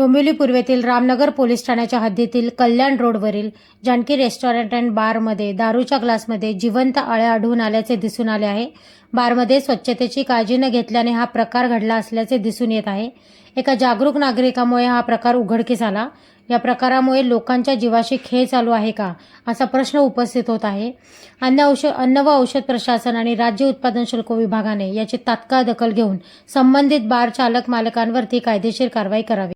Dombivli पूर्वेतील Ramnagar police ठाण्याच्या हद्दीतील कल्याण रोडवरील जानकी रेस्टॉरंट अँड बारमध्ये दारूच्या ग्लासमध्ये जिवंत अळ्या आढळून आल्याचे दिसून आले आहे। बारमध्ये स्वच्छतेची काळजी न घेतल्याने हा प्रकार घडला असल्याचे दिसून येत आहे। एका जागरूक नागरिकामुळे हा प्रकार उघडकीस आला। या प्रकारामुळे लोकांच्या जीवाशी खेळ चालू आहे का असा प्रश्न उपस्थित होत आहे। अन्न व औषध प्रशासन आणि राज्य उत्पादन शुल्क विभागाने याची तात्काळ दखल घेऊन संबंधित बार चालक मालकांवरती कायदेशीर कारवाई करावी।